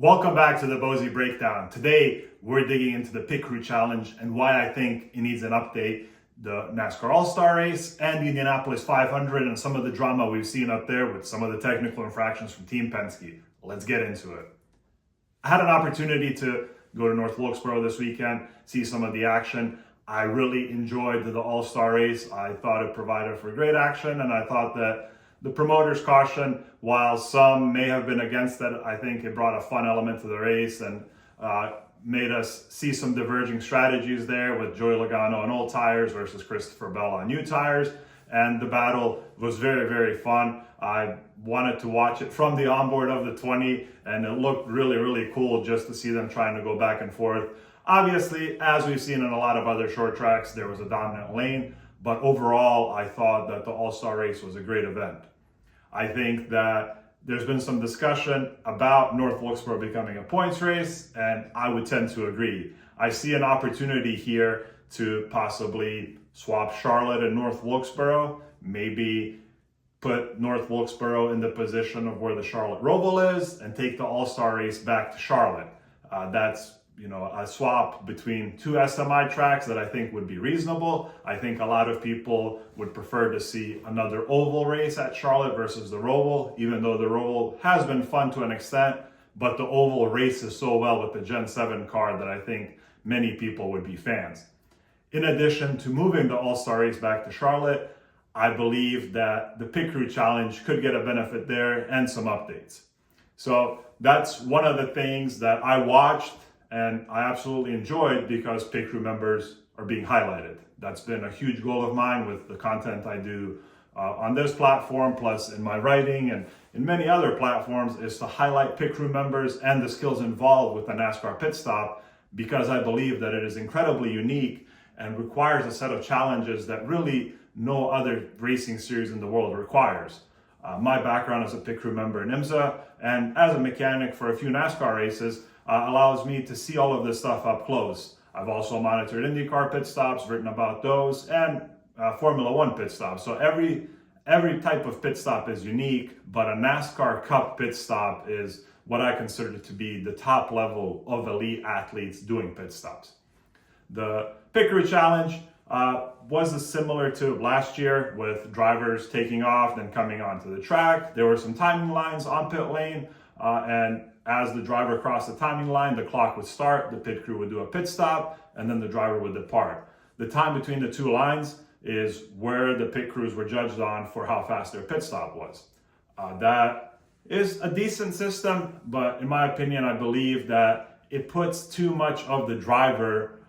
Welcome back to the Bozi Breakdown. Today, we're digging into the Pit Crew Challenge and why I think it needs an update, the NASCAR All-Star Race and the Indianapolis 500 and some of the drama we've seen up there with some of the technical infractions from Team Penske. Let's get into it. I had an opportunity to go to North Wilkesboro this weekend, see some of the action. I really enjoyed the All-Star Race. I thought it provided for great action, and I thought that the promoter's caution, while some may have been against it, I think it brought a fun element to the race and made us see some diverging strategies there with Joey Logano on old tires versus Christopher Bell on new tires. And the battle was very, very fun. I wanted to watch it from the onboard of the 20, and it looked really, really cool just to see them trying to go back and forth. Obviously, as we've seen in a lot of other short tracks, there was a dominant lane, but overall, I thought that the All-Star Race was a great event. I think that there's been some discussion about North Wilkesboro becoming a points race, and I would tend to agree. I see an opportunity here to possibly swap Charlotte and North Wilkesboro, maybe put North Wilkesboro in the position of where the Charlotte Roval is and take the All-Star Race back to Charlotte. That's a swap between two SMI tracks that I think would be reasonable. I think a lot of people would prefer to see another oval race at Charlotte versus the Roval, even though the Roval has been fun to an extent, but the oval races so well with the Gen 7 car that I think many people would be fans. In addition to moving the All-Star Race back to Charlotte, I believe that the Pit Crew Challenge could get a benefit there and some updates. So that's one of the things that I watched and I absolutely enjoyed because Pit Crew members are being highlighted. That's been a huge goal of mine with the content I do on this platform, plus in my writing and in many other platforms, is to highlight Pit Crew members and the skills involved with the NASCAR pit stop, because I believe that it is incredibly unique and requires a set of challenges that really no other racing series in the world requires. My background as a Pit Crew member in IMSA and as a mechanic for a few NASCAR races allows me to see all of this stuff up close. I've also monitored IndyCar pit stops, written about those, and Formula One pit stops. So every type of pit stop is unique, but a NASCAR Cup pit stop is what I consider to be the top level of elite athletes doing pit stops. The Pit Crew Challenge was similar to last year, with drivers taking off, then coming onto the track. There were some timing lines on pit lane, and as the driver crossed the timing line, the clock would start, the pit crew would do a pit stop, and then the driver would depart. The time between the two lines is where the pit crews were judged on for how fast their pit stop was. That is a decent system, but in my opinion, I believe that it puts too much of the driver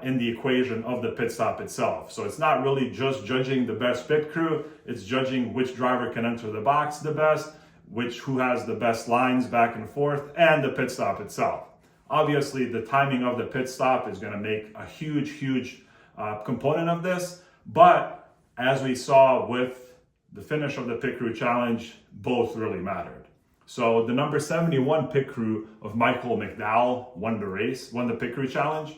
in the equation of the pit stop itself. So it's not really just judging the best pit crew, it's judging which driver can enter the box the best, who has the best lines back and forth, and the pit stop itself. Obviously, the timing of the pit stop is going to make a huge component of this, but as we saw with the finish of the Pit Crew Challenge, both really mattered. So the number 71 pit crew of Michael McDowell won the Pit Crew Challenge,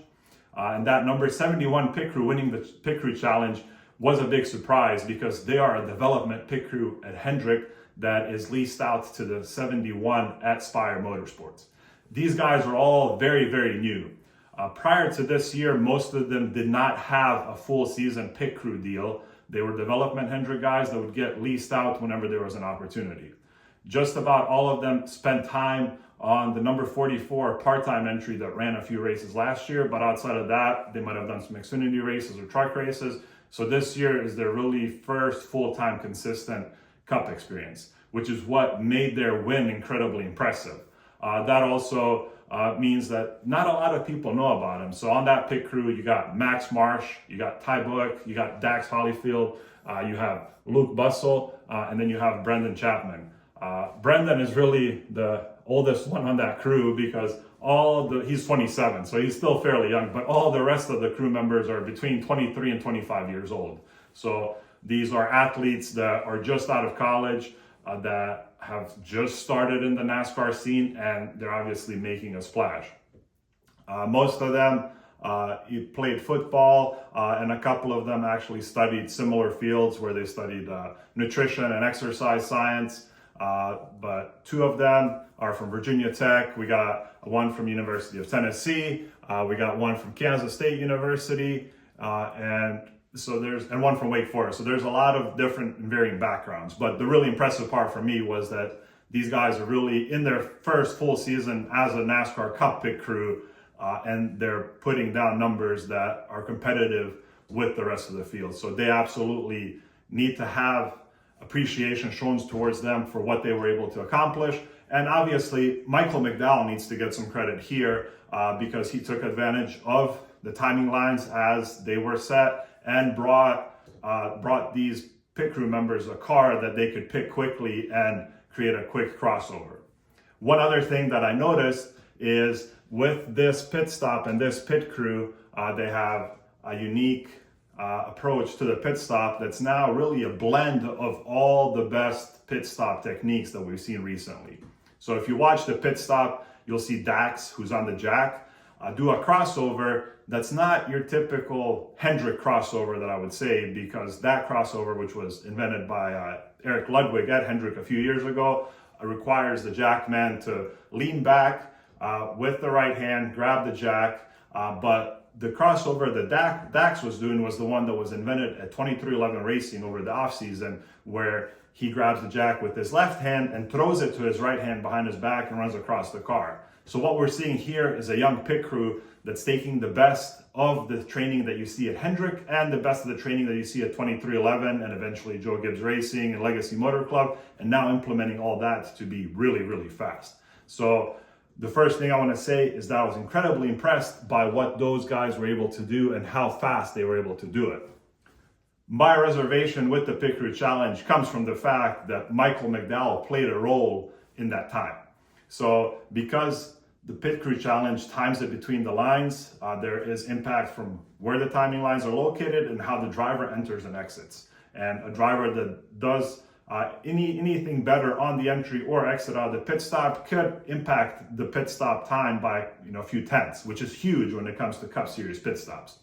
and that number 71 pit crew winning the Pit Crew Challenge was a big surprise because they are a development pit crew at Hendrick that is leased out to the 71 at Spire Motorsports. These guys are all very, very new. Prior to this year, most of them did not have a full season pit crew deal. They were development Hendrick guys that would get leased out whenever there was an opportunity. Just about all of them spent time on the number 44 part-time entry that ran a few races last year, but outside of that, they might have done some Xfinity races or truck races. So this year is their really first full-time consistent Cup experience, which is what made their win incredibly impressive. That also means that not a lot of people know about him. So on that pit crew, you got Max Marsh, you got Ty Book, you got Dax Hollyfield, you have Luke Bussell, and then you have Brendan Chapman. Brendan is really the oldest one on that crew because he's 27, so he's still fairly young, but all the rest of the crew members are between 23 and 25 years old. So these are athletes that are just out of college, that have just started in the NASCAR scene, and they're obviously making a splash. Most of them played football, and a couple of them actually studied similar fields where they studied nutrition and exercise science. but 2 of them are from Virginia Tech. We got one from University of Tennessee. We got one from Kansas State University, and one from Wake Forest. So there's a lot of different and varying backgrounds. But the really impressive part for me was that these guys are really in their first full season as a NASCAR Cup pit crew, and they're putting down numbers that are competitive with the rest of the field. So they absolutely need to have appreciation shown towards them for what they were able to accomplish. And obviously, Michael McDowell needs to get some credit here because he took advantage of the timing lines as they were set and brought these pit crew members a car that they could pick quickly and create a quick crossover. One other thing that I noticed is with this pit stop and this pit crew, they have a unique approach to the pit stop that's now really a blend of all the best pit stop techniques that we've seen recently. So if you watch the pit stop, you'll see Dax, who's on the jack, do a crossover that's not your typical Hendrick crossover that I would say, because that crossover, which was invented by Eric Ludwig at Hendrick a few years ago, requires the jackman to lean back with the right hand, grab the jack, but the crossover that Dax was doing was the one that was invented at 2311 Racing over the offseason, where he grabs the jack with his left hand and throws it to his right hand behind his back and runs across the car. So what we're seeing here is a young pit crew that's taking the best of the training that you see at Hendrick and the best of the training that you see at 2311 and eventually Joe Gibbs Racing and Legacy Motor Club, and now implementing all that to be really, really fast. So the first thing I want to say is that I was incredibly impressed by what those guys were able to do and how fast they were able to do it. My reservation with the Pit Crew Challenge comes from the fact that Michael McDowell played a role in that time. So because the Pit Crew Challenge times it between the lines, there is impact from where the timing lines are located and how the driver enters and exits. And a driver that does anything better on the entry or exit out of the pit stop could impact the pit stop time by a few tenths, which is huge when it comes to Cup Series pit stops.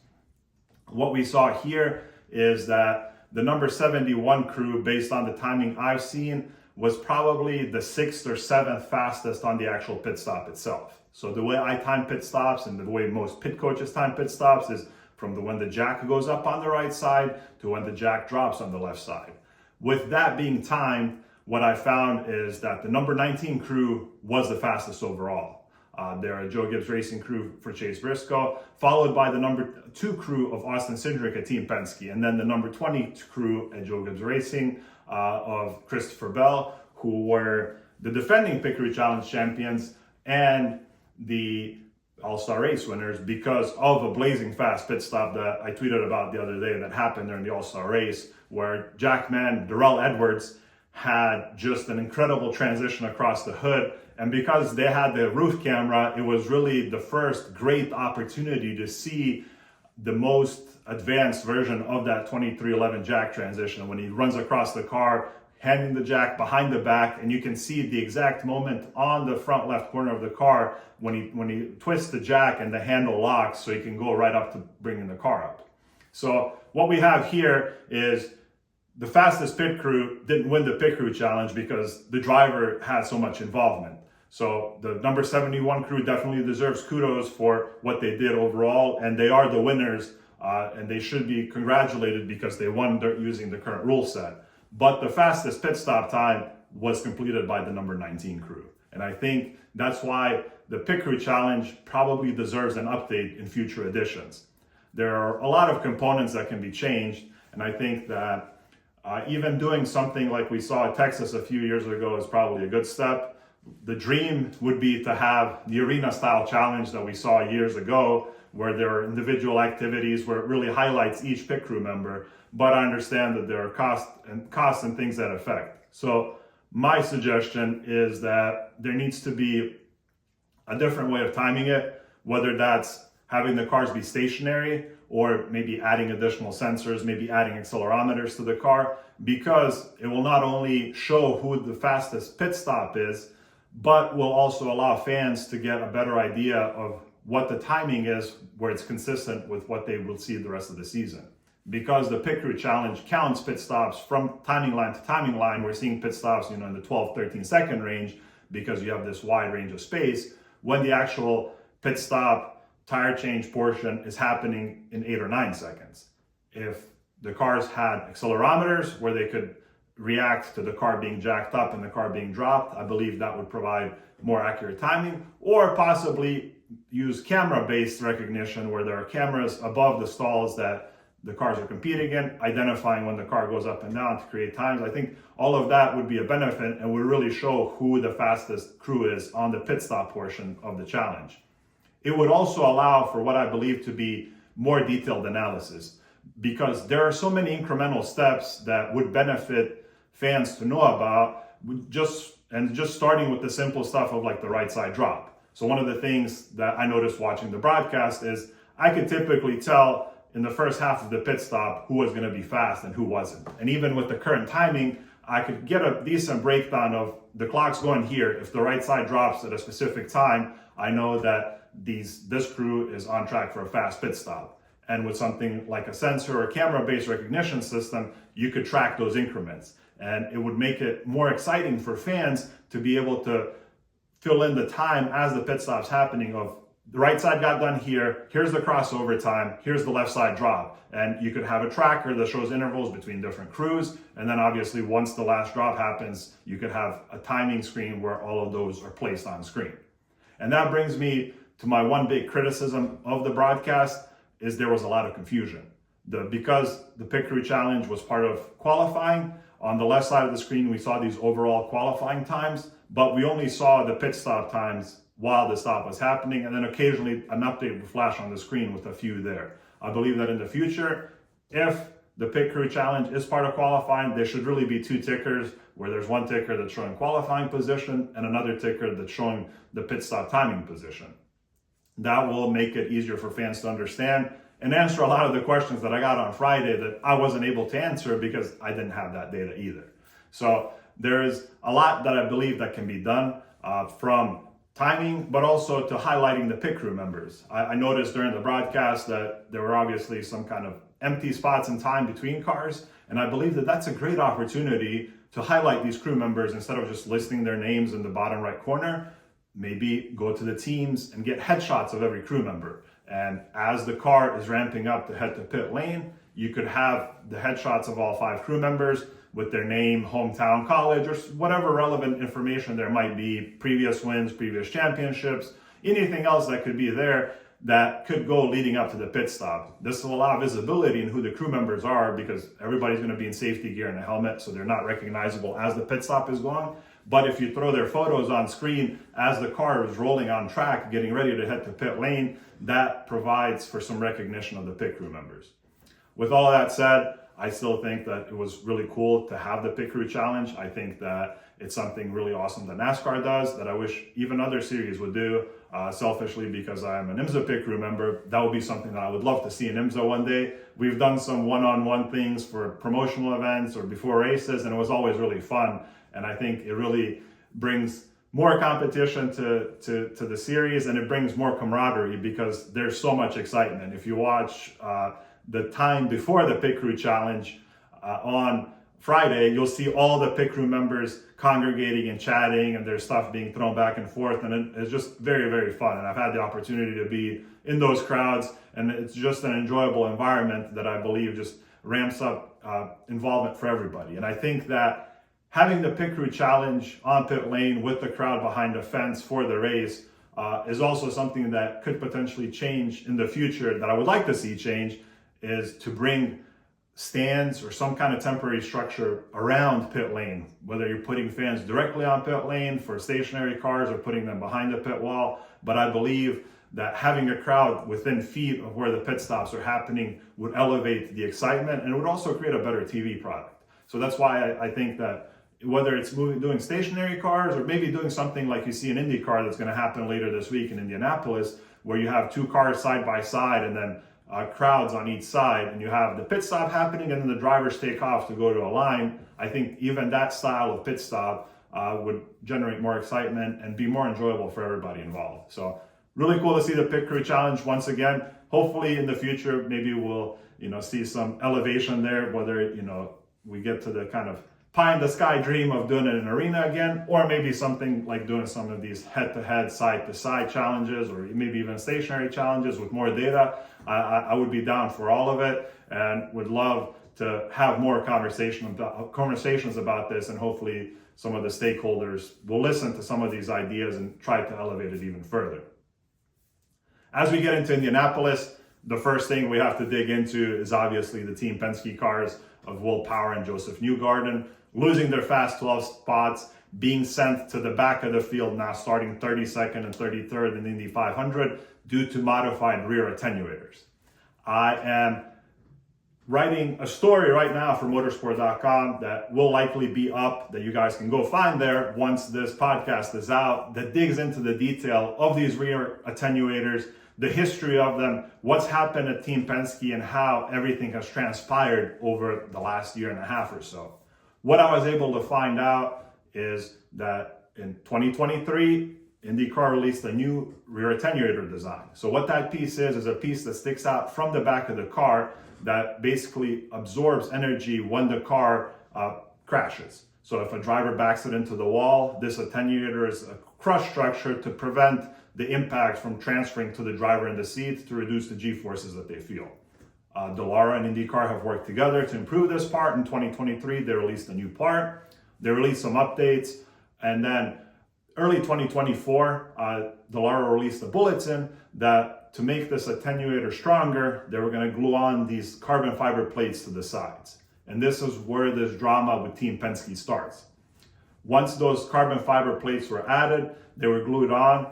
What we saw here is that the number 71 crew, based on the timing I've seen, was probably the 6th or 7th fastest on the actual pit stop itself. So the way I time pit stops and the way most pit coaches time pit stops is from when the jack goes up on the right side to when the jack drops on the left side. With that being timed, what I found is that the number 19 crew was the fastest overall. They're a Joe Gibbs Racing crew for Chase Briscoe, followed by the number 2 crew of Austin Cindric at Team Penske, and then the number 20 crew at Joe Gibbs Racing of Christopher Bell, who were the defending Pit Crew Challenge champions and the All-Star Race winners because of a blazing fast pit stop that I tweeted about the other day that happened during the All-Star Race, where Jackman Darrell Edwards had just an incredible transition across the hood. And because they had the roof camera, it was really the first great opportunity to see the most advanced version of that 2311 jack transition when he runs across the car, handing the jack behind the back, and you can see the exact moment on the front left corner of the car when he twists the jack and the handle locks so he can go right up to bringing the car up. So what we have here is the fastest pit crew didn't win the Pit Crew Challenge because the driver had so much involvement. So the number 71 crew definitely deserves kudos for what they did overall, and they are the winners, and they should be congratulated because they won using the current rule set. But the fastest pit stop time was completed by the number 19 crew. And I think that's why the Pit Crew Challenge probably deserves an update in future editions. There are a lot of components that can be changed, and I think that even doing something like we saw at Texas a few years ago is probably a good step. The dream would be to have the arena style challenge that we saw years ago, where there are individual activities where it really highlights each pit crew member. But I understand that there are costs and things that affect. So my suggestion is that there needs to be a different way of timing it, whether that's having the cars be stationary or maybe adding additional sensors, maybe adding accelerometers to the car, because it will not only show who the fastest pit stop is, but will also allow fans to get a better idea of what the timing is, where it's consistent with what they will see the rest of the season. because the pit crew challenge counts pit stops from timing line to timing line. We're seeing pit stops, in the 12, 13 second range because you have this wide range of space, when the actual pit stop tire change portion is happening in 8 or 9 seconds. If the cars had accelerometers where they could react to the car being jacked up and the car being dropped, I believe that would provide more accurate timing, or possibly use camera-based recognition where there are cameras above the stalls that the cars are competing in, identifying when the car goes up and down to create times. I think all of that would be a benefit and would really show who the fastest crew is on the pit stop portion of the challenge. It would also allow for what I believe to be more detailed analysis, because there are so many incremental steps that would benefit fans to know about, just starting with the simple stuff of like the right side drop. So one of the things that I noticed watching the broadcast is I could typically tell in the first half of the pit stop who was going to be fast and who wasn't. And even with the current timing, I could get a decent breakdown of the clock's going here. If the right side drops at a specific time, I know that this crew is on track for a fast pit stop. And with something like a sensor or camera-based recognition system, you could track those increments. And it would make it more exciting for fans to be able to fill in the time as the pit stop's happening of the right side got done here, here's the crossover time, here's the left side drop. And you could have a tracker that shows intervals between different crews. And then obviously once the last drop happens, you could have a timing screen where all of those are placed on screen. And that brings me to my one big criticism of the broadcast is there was a lot of confusion. Because the pit crew challenge was part of qualifying, on the left side of the screen, we saw these overall qualifying times, but we only saw the pit stop times while the stop was happening, and then occasionally an update would flash on the screen with a few there. I believe that in the future, if the pit crew challenge is part of qualifying, there should really be two tickers, where there's one ticker that's showing qualifying position and another ticker that's showing the pit stop timing position. That will make it easier for fans to understand and answer a lot of the questions that I got on Friday that I wasn't able to answer because I didn't have that data either. So there is a lot that I believe that can be done from timing, but also to highlighting the pit crew members. I noticed during the broadcast that there were obviously some kind of empty spots in time between cars, and I believe that that's a great opportunity to highlight these crew members instead of just listing their names in the bottom right corner. Maybe go to the teams and get headshots of every crew member. And as the car is ramping up to head to pit lane, you could have the headshots of all 5 crew members with their name, hometown, college, or whatever relevant information there might be, previous wins, previous championships, anything else that could be there that could go leading up to the pit stop. This will allow visibility in who the crew members are because everybody's going to be in safety gear and a helmet, so they're not recognizable as the pit stop is going. But if you throw their photos on screen as the car is rolling on track, getting ready to head to pit lane, that provides for some recognition of the pit crew members. With all that said, I still think that it was really cool to have the pit crew challenge. I think that it's something really awesome that NASCAR does that I wish even other series would do. Selfishly, because I am an IMSA pit crew member, that would be something that I would love to see in IMSA one day. We've done some one-on-one things for promotional events or before races, and it was always really fun. And I think it really brings more competition to the series, and it brings more camaraderie because there's so much excitement. If you watch the time before the pit crew challenge on Friday, you'll see all the pit crew members congregating and chatting, and there's stuff being thrown back and forth, and it's just very, very fun. And I've had the opportunity to be in those crowds, and it's just an enjoyable environment that I believe just ramps up involvement for everybody. And I think that having the pit crew challenge on pit lane with the crowd behind the fence for the race is also something that could potentially change in the future, that I would like to see change, is to bring stands or some kind of temporary structure around pit lane, whether you're putting fans directly on pit lane for stationary cars or putting them behind the pit wall. But I believe that having a crowd within feet of where the pit stops are happening would elevate the excitement, and it would also create a better TV product. So that's why I think that whether it's doing stationary cars or maybe doing something like you see in IndyCar that's going to happen later this week in Indianapolis, where you have 2 cars side by side and then crowds on each side, and you have the pit stop happening and then the drivers take off to go to a line. I think even that style of pit stop would generate more excitement and be more enjoyable for everybody involved. So really cool to see the pit crew challenge once again. Hopefully in the future, maybe we'll see some elevation there, whether, we get to the kind of pie in the sky dream of doing it in an arena again, or maybe something like doing some of these head-to-head, side-to-side challenges, or maybe even stationary challenges with more data. I would be down for all of it, and would love to have more conversations about this, and hopefully some of the stakeholders will listen to some of these ideas and try to elevate it even further. As we get into Indianapolis, the first thing we have to dig into is obviously the Team Penske cars of Will Power and Joseph Newgarden, losing their Fast 12 spots, being sent to the back of the field now, starting 32nd and 33rd in Indy 500 due to modified rear attenuators. I am writing a story right now for motorsport.com that will likely be up, that you guys can go find there once this podcast is out, that digs into the detail of these rear attenuators, the history of them, what's happened at Team Penske, and how everything has transpired over the last year and a half or so. What I was able to find out is that in 2023, IndyCar released a new rear attenuator design. So what that piece is a piece that sticks out from the back of the car that basically absorbs energy when the car crashes. So if a driver backs it into the wall, this attenuator is a crush structure to prevent the impact from transferring to the driver in the seat to reduce the G-forces that they feel. Dallara and IndyCar have worked together to improve this part. In 2023, they released a new part. They released some updates. And then early 2024, Dallara released a bulletin that to make this attenuator stronger, they were going to glue on these carbon fiber plates to the sides. And this is where this drama with Team Penske starts. Once those carbon fiber plates were added, they were glued on,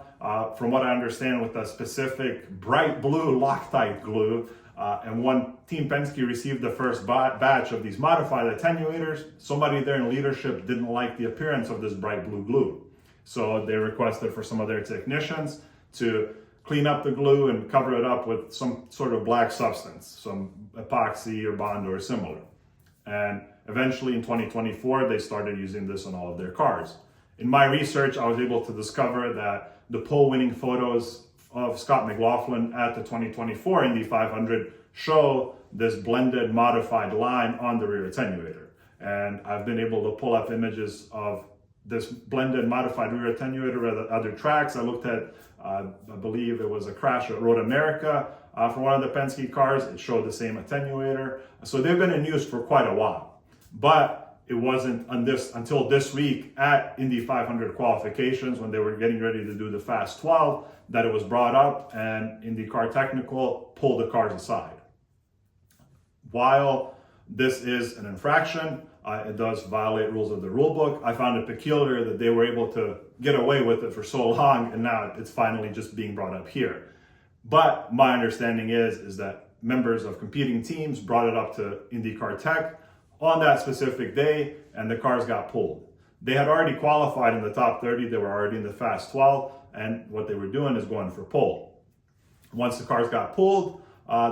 from what I understand, with a specific bright blue Loctite glue. And when Team Penske received the first batch of these modified attenuators, somebody there in leadership didn't like the appearance of this bright blue glue. So they requested for some of their technicians to clean up the glue and cover it up with some sort of black substance, some epoxy or Bond or similar. And eventually in 2024, they started using this on all of their cars. In my research, I was able to discover that the pole-winning photos of Scott McLaughlin at the 2024 Indy 500 show this blended modified line on the rear attenuator. And I've been able to pull up images of this blended modified rear attenuator at other tracks. I looked at, I believe it was a crash at Road America for one of the Penske cars. It showed the same attenuator. So they've been in use for quite a while. But it wasn't until this week at Indy 500 qualifications, when they were getting ready to do the Fast 12, that it was brought up, and IndyCar Technical pulled the cars aside. While this is an infraction, it does violate rules of the rule book. I found it peculiar that they were able to get away with it for so long, and now it's finally just being brought up here. But my understanding is that members of competing teams brought it up to IndyCar Tech on that specific day, and the cars got pulled. They had already qualified in the top 30. They were already in the Fast 12, and what they were doing is going for pole. Once the cars got pulled,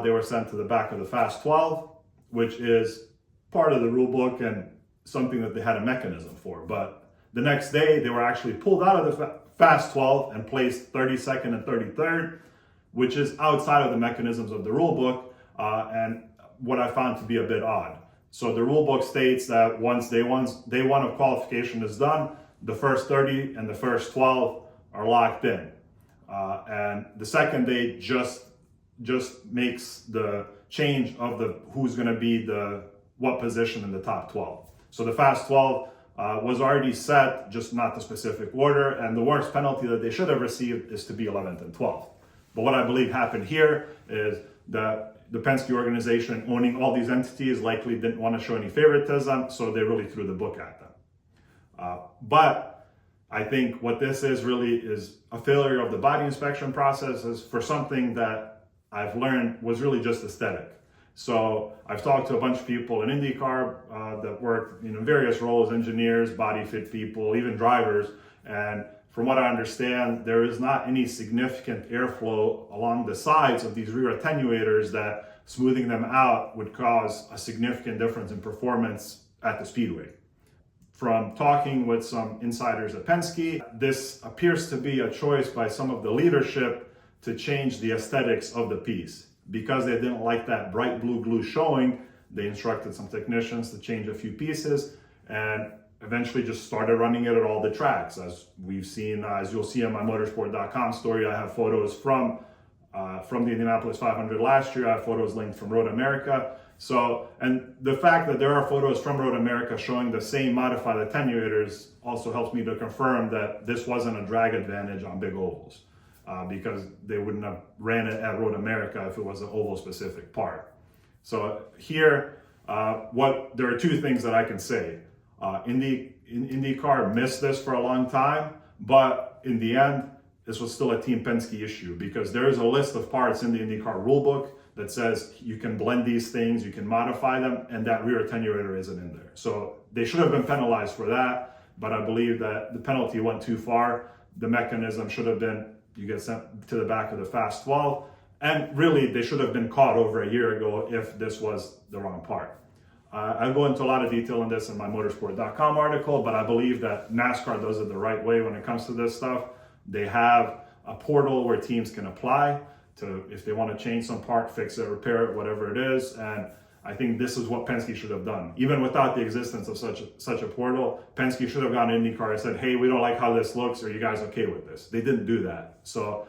they were sent to the back of the Fast 12, which is part of the rule book and something that they had a mechanism for. But the next day, they were actually pulled out of the Fast 12 and placed 32nd and 33rd, which is outside of the mechanisms of the rule book, and what I found to be a bit odd. So the rule book states that once day one of qualification is done, the first 30 and the first 12 are locked in. And the second day just makes the change of who's going to be what position in the top 12. So the Fast 12 was already set, just not the specific order, and the worst penalty that they should have received is to be 11th and 12th. But what I believe happened here is that the Penske organization, owning all these entities, likely didn't want to show any favoritism, so they really threw the book at them. But I think what this is really is a failure of the body inspection processes for something that I've learned was really just aesthetic. So I've talked to a bunch of people in IndyCar that work in various roles, engineers, body fit people, even drivers, and from what I understand, there is not any significant airflow along the sides of these rear attenuators that smoothing them out would cause a significant difference in performance at the speedway. From talking with some insiders at Penske, this appears to be a choice by some of the leadership to change the aesthetics of the piece. because they didn't like that bright blue glue showing, they instructed some technicians to change a few pieces and eventually just started running it at all the tracks. As we've seen, as you'll see on my motorsport.com story, I have photos from the Indianapolis 500 last year. I have photos linked from Road America. So, and the fact that there are photos from Road America showing the same modified attenuators also helps me to confirm that this wasn't a drag advantage on big ovals, because they wouldn't have ran it at Road America if it was an oval specific part. So here, there are two things that I can say. IndyCar missed this for a long time, but in the end, this was still a Team Penske issue, because there is a list of parts in the IndyCar rulebook that says you can blend these things, you can modify them, and that rear attenuator isn't in there. So they should have been penalized for that, but I believe that the penalty went too far. The mechanism should have been, you get sent to the back of the Fast 12, and really they should have been caught over a year ago if this was the wrong part. I go into a lot of detail on this in my motorsport.com article, but I believe that NASCAR does it the right way when it comes to this stuff. They have a portal where teams can apply to, if they want to change some part, fix it, repair it, whatever it is. And I think this is what Penske should have done. Even without the existence of such a portal, Penske should have gone to IndyCar and said, hey, we don't like how this looks. Are you guys okay with this? They didn't do that. So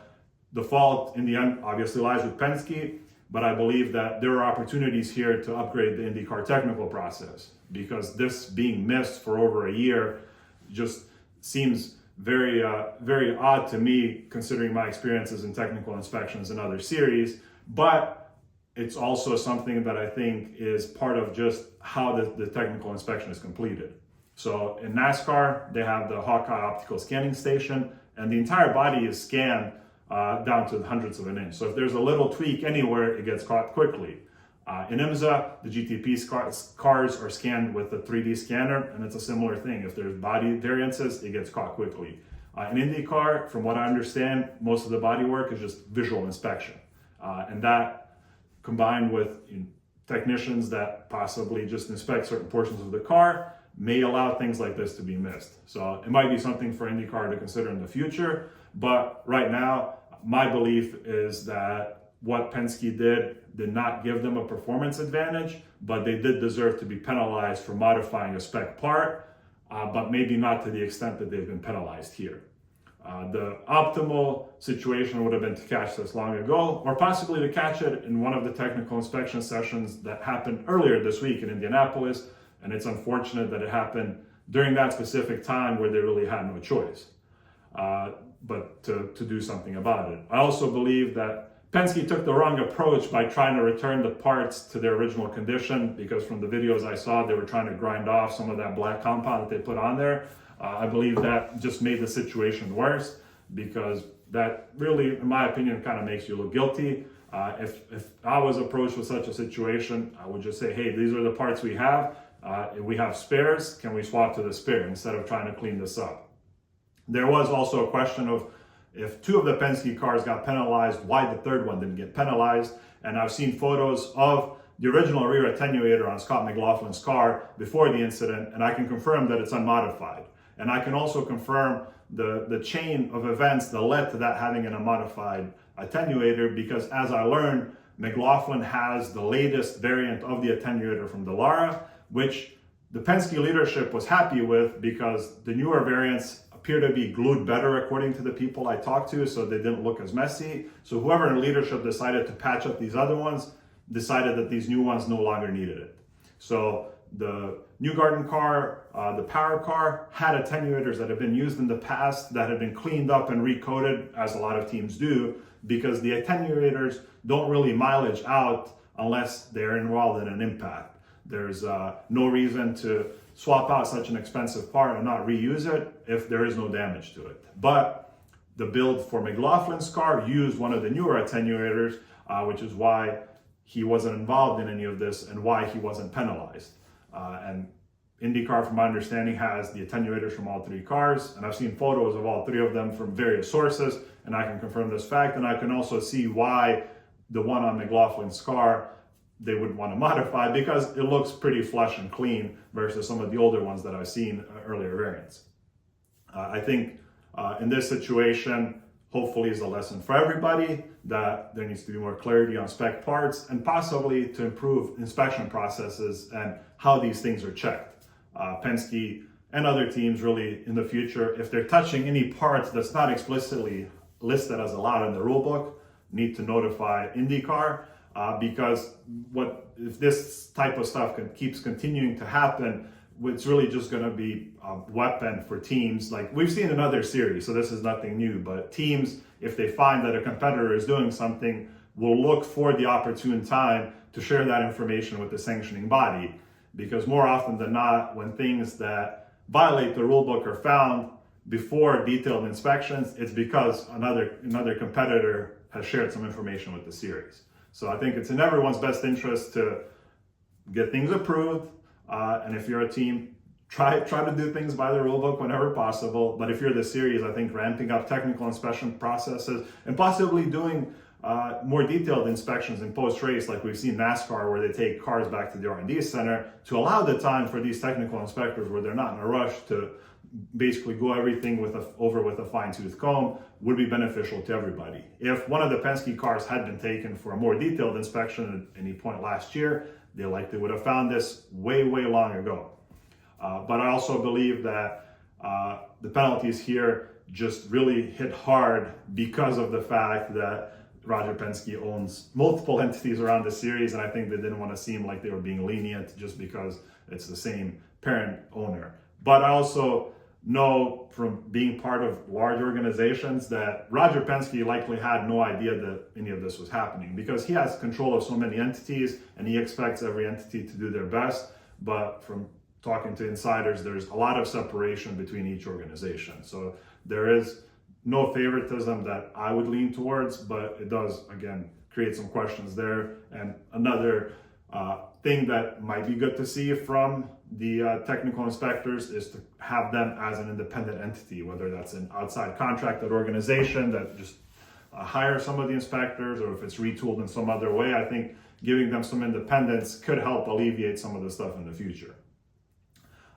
the fault in the end obviously lies with Penske, but I believe that there are opportunities here to upgrade the IndyCar technical process, because this being missed for over a year just seems very odd to me, considering my experiences in technical inspections in other series. But it's also something that I think is part of just how the technical inspection is completed. So in NASCAR, they have the Hawkeye optical scanning station, and the entire body is scanned down to the hundredths of an inch. So if there's a little tweak anywhere, it gets caught quickly. In IMSA, the GTP cars are scanned with a 3D scanner, and it's a similar thing. If there's body variances, it gets caught quickly. In IndyCar, from what I understand, most of the body work is just visual inspection. And that, combined with technicians that possibly just inspect certain portions of the car, may allow things like this to be missed. So it might be something for IndyCar to consider in the future, but right now, my belief is that what Penske did not give them a performance advantage, but they did deserve to be penalized for modifying a spec part, but maybe not to the extent that they've been penalized here. The optimal situation would have been to catch this long ago, or possibly to catch it in one of the technical inspection sessions that happened earlier this week in Indianapolis, and it's unfortunate that it happened during that specific time where they really had no choice. But to do something about it. I also believe that Penske took the wrong approach by trying to return the parts to their original condition, because from the videos I saw, they were trying to grind off some of that black compound that they put on there. I believe that just made the situation worse, because that really, in my opinion, kind of makes you look guilty. If I was approached with such a situation, I would just say, hey, these are the parts we have. If we have spares, can we swap to the spare instead of trying to clean this up? There was also a question of, if two of the Penske cars got penalized, why the third one didn't get penalized. And I've seen photos of the original rear attenuator on Scott McLaughlin's car before the incident, and I can confirm that it's unmodified. And I can also confirm the chain of events that led to that having an unmodified attenuator, because as I learned, McLaughlin has the latest variant of the attenuator from Dallara, which the Penske leadership was happy with, because the newer variants appear to be glued better according to the people I talked to, so they didn't look as messy. So whoever in leadership decided to patch up these other ones decided that these new ones no longer needed it. So the Newgarden car, the Power car, had attenuators that had been used in the past that had been cleaned up and recoated, as a lot of teams do, because the attenuators don't really mileage out unless they're involved in an impact. There's no reason to swap out such an expensive part and not reuse it if there is no damage to it. But the build for McLaughlin's car used one of the newer attenuators, which is why he wasn't involved in any of this and why he wasn't penalized. And IndyCar, from my understanding, has the attenuators from all three cars, and I've seen photos of all three of them from various sources, and I can confirm this fact, and I can also see why the one on McLaughlin's car they would want to modify, because it looks pretty flush and clean versus some of the older ones that I've seen, earlier variants. I think in this situation, hopefully is a lesson for everybody, that there needs to be more clarity on spec parts and possibly to improve inspection processes and how these things are checked. Penske and other teams really in the future, if they're touching any parts that's not explicitly listed as allowed in the rule book, need to notify IndyCar, because if this type of stuff keeps continuing to happen, it's really just going to be a weapon for teams like we've seen in other series. So this is nothing new, but teams, if they find that a competitor is doing something, will look for the opportune time to share that information with the sanctioning body. Because more often than not, when things that violate the rule book are found before detailed inspections, it's because another competitor has shared some information with the series. So I think it's in everyone's best interest to get things approved. And if you're a team, try to do things by the rule book whenever possible. But if you're the series, I think ramping up technical inspection processes and possibly doing more detailed inspections in post-race, like we've seen NASCAR, where they take cars back to the R&D center to allow the time for these technical inspectors where they're not in a rush to basically go everything over with a fine-tooth comb, would be beneficial to everybody. If one of the Penske cars had been taken for a more detailed inspection at any point last year, they likely would have found this way long ago. But I also believe that the penalties here just really hit hard because of the fact that Roger Penske owns multiple entities around the series, and I think they didn't want to seem like they were being lenient just because it's the same parent owner. But I also know from being part of large organizations that Roger Penske likely had no idea that any of this was happening, because he has control of so many entities and he expects every entity to do their best. But from talking to insiders, there's a lot of separation between each organization. So there is no favoritism that I would lean towards, but it does, again, create some questions there. And another thing that might be good to see from the technical inspectors is to have them as an independent entity, whether that's an outside contracted organization that just hires some of the inspectors, or if it's retooled in some other way. I think giving them some independence could help alleviate some of the stuff in the future.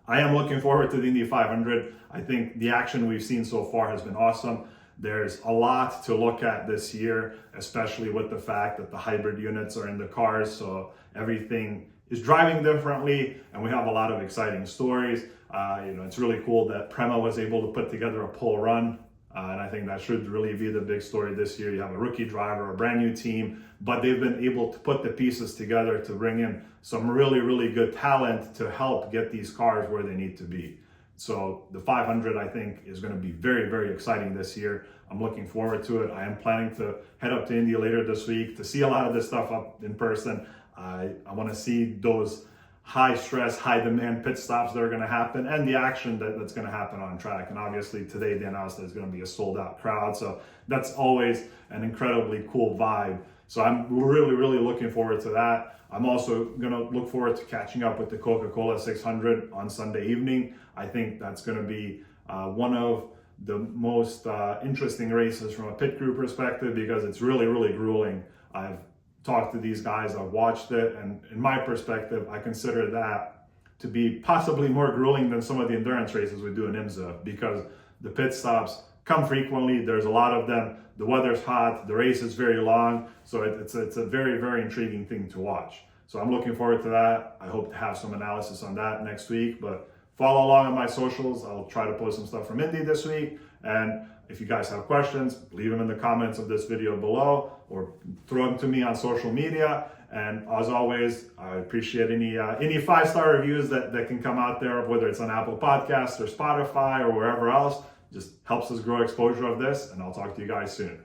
I am looking forward to the Indy 500. I think the action we've seen so far has been awesome. There's a lot to look at this year, especially with the fact that the hybrid units are in the cars, so everything is driving differently, and we have a lot of exciting stories. It's really cool that Prema was able to put together a pole run, and I think that should really be the big story this year. You have a rookie driver, a brand new team, but they've been able to put the pieces together to bring in some really good talent to help get these cars where they need to be. So the 500, I think, is going to be very exciting this year. I'm looking forward to it. I am planning to head up to Indy later this week to see a lot of this stuff up in person. I want to see those high stress, high demand pit stops that are going to happen, and the action that's going to happen on track. And obviously today they announced that it's going to be a sold out crowd. So that's always an incredibly cool vibe. So I'm really looking forward to that. I'm also going to look forward to catching up with the Coca-Cola 600 on Sunday evening. I think that's going to be one of the most interesting races from a pit crew perspective, because it's really grueling. I've talked to these guys, I've watched it, and in my perspective, I consider that to be possibly more grueling than some of the endurance races we do in IMSA, because the pit stops come frequently, there's a lot of them, the weather's hot, the race is very long, so it's a very intriguing thing to watch. So I'm looking forward to that. I hope to have some analysis on that next week, but follow along on my socials. I'll try to post some stuff from Indy this week, and if you guys have questions, leave them in the comments of this video below or throw them to me on social media. And as always, I appreciate any 5-star reviews that can come out there, whether it's on Apple Podcasts or Spotify or wherever else. Just helps us grow exposure of this, and I'll talk to you guys soon.